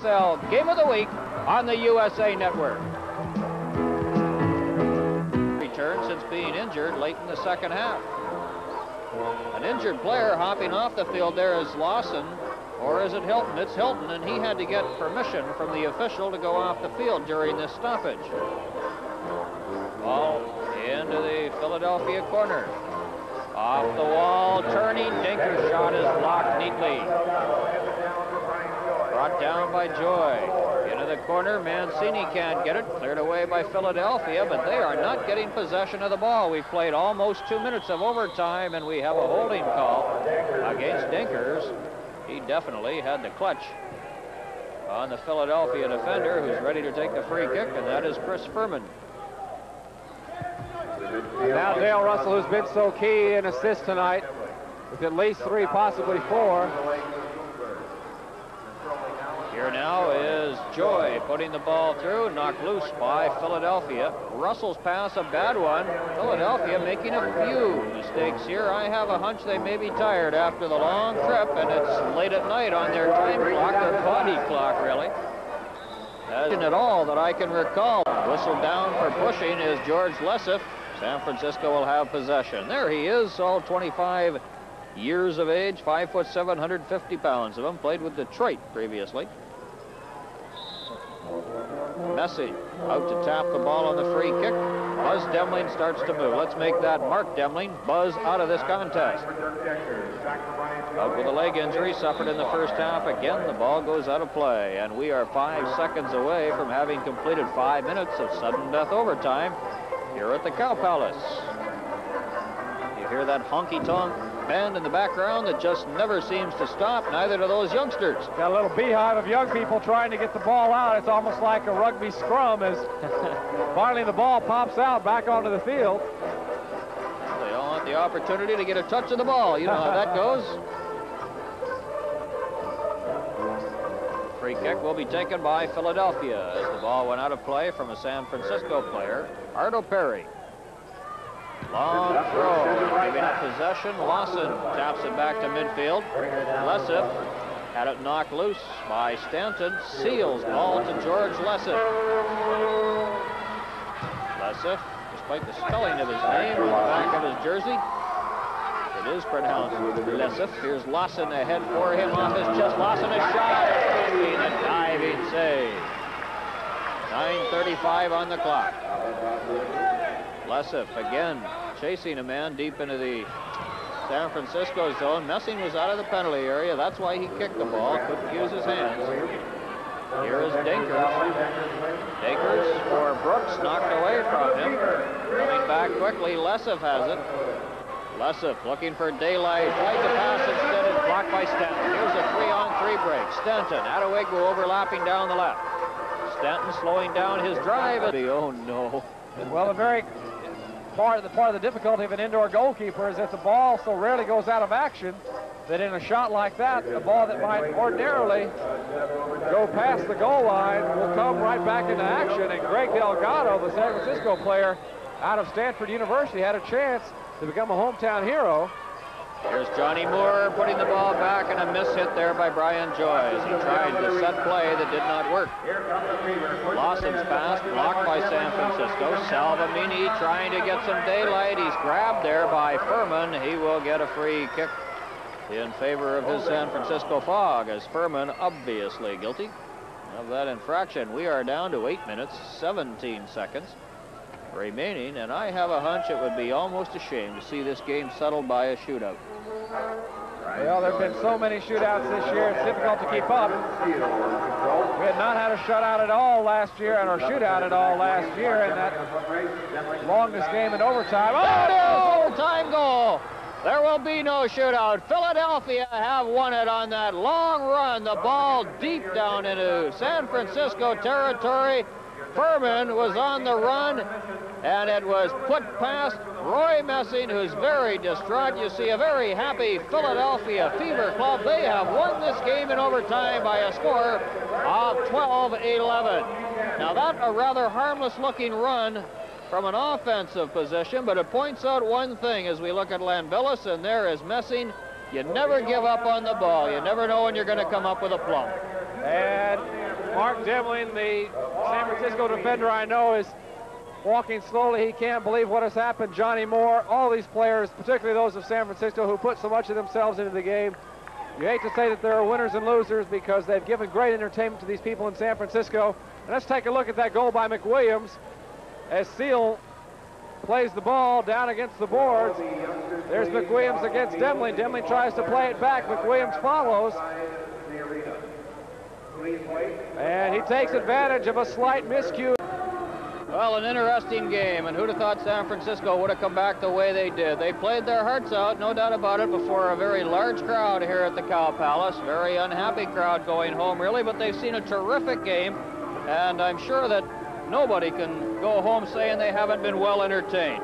MISL Game of the Week on the USA Network. Return since being injured late in the second half. An injured player hopping off the field there is Lawson, or is it Hilton? It's Hilton, and he had to get permission from the official to go off the field during this stoppage. Ball into the Philadelphia corner. Off the wall, turning, Dinker's shot is blocked neatly. Brought down by Joy. Into the corner, Mancini can't get it. Cleared away by Philadelphia, but they are not getting possession of the ball. We've played almost 2 minutes of overtime, and we have a holding call against Dinkers. He definitely had the clutch on the Philadelphia defender, who's ready to take the free kick, and that is Krys Furman. Now Dale Russell, who's been so key in assists tonight, with at least 3, possibly 4. Here now is Joy putting the ball through, knocked loose by Philadelphia. Russell's pass, a bad one. Philadelphia making a few mistakes here. I have a hunch they may be tired after the long trip, and it's late at night on their time clock, their body clock, really. That isn't at all that I can recall. Whistle down for pushing is George Lessif. San Francisco will have possession. There he is, all 25 years of age, 5'7", 150 pounds of him. Played with Detroit previously. Messi out to tap the ball on the free kick. Buzz Demling starts to move. Let's make that Mark Demling. Buzz out of this contest. Out with a leg injury suffered in the first half. Again, the ball goes out of play, and we are 5 seconds away from having completed 5 minutes of sudden death overtime here at the Cow Palace. You hear that honky-tonk band in the background that just never seems to stop, neither do those youngsters. Got a little beehive of young people trying to get the ball out. It's almost like a rugby scrum as finally the ball pops out back onto the field. They all want the opportunity to get a touch of the ball. You know how that goes. Free kick will be taken by Philadelphia as the ball went out of play from a San Francisco player, Ardo Perry. Long throw, giving up possession. Lawson taps it back to midfield. Lessif had it knocked loose by Stanton. Seals ball to George Lessif. Lessif, despite the spelling of his name on the back of his jersey, it is pronounced Lessif. Here's Lawson ahead for him off his chest. Lawson a shot, being a diving save. 9:35 on the clock. Lessif again chasing a man deep into the San Francisco zone. Messing was out of the penalty area. That's why he kicked the ball. Couldn't use his hands. Here is Dinkers. Dinkers for Brooks, knocked away from him. Coming back quickly, Lessif has it. Lessif looking for daylight. Tried to pass instead, it's blocked by Stanton. Here's a 3-on-3 break. Stanton, Adewegu overlapping down the left. Stanton slowing down his drive. Oh no. Well, part of the difficulty of an indoor goalkeeper is that the ball so rarely goes out of action that in a shot like that, a ball that might ordinarily go past the goal line will come right back into action. And Greg Delgado, the San Francisco player out of Stanford University, had a chance to become a hometown hero. Here's Johnny Moore putting the ball back, and a miss hit there by Brian Joy as he tried the set play that did not work. Lawson's pass blocked by San Francisco. Salvamini trying to get some daylight. He's grabbed there by Furman. He will get a free kick in favor of his San Francisco Fog, as Furman obviously guilty of that infraction. We are down to 8 minutes, 17 seconds remaining, and I have a hunch it would be almost a shame to see this game settled by a shootout. Well, there have been so many shootouts this year, it's difficult to keep up. We had not had a shutout at all last year, and our shootout at all last year, and that longest game in overtime. Oh, overtime goal! There will be no shootout. Philadelphia have won it on that long run. The ball deep down into San Francisco territory. Furman was on the run, and it was put past Roy Messing, who's very distraught. You see a very happy Philadelphia Fever club. They have won this game in overtime by a score of 12-11. Now that a rather harmless-looking run from an offensive position, but it points out one thing as we look at Lanvillis, and there is Messing. You never give up on the ball. You never know when you're going to come up with a plump. And Mark Demling, the San Francisco defender I know, is walking slowly. He can't believe what has happened. Johnny Moore, all these players, particularly those of San Francisco, who put so much of themselves into the game. You hate to say that there are winners and losers because they've given great entertainment to these people in San Francisco. And let's take a look at that goal by McWilliams as Seal plays the ball down against the boards. There's McWilliams against Demling. Demling tries to play it back. McWilliams follows. And he takes advantage of a slight miscue. Well, an interesting game, and who'd have thought San Francisco would have come back the way they did. They played their hearts out, no doubt about it, before a very large crowd here at the Cow Palace. Very unhappy crowd going home, really, but they've seen a terrific game, and I'm sure that nobody can go home saying they haven't been well entertained.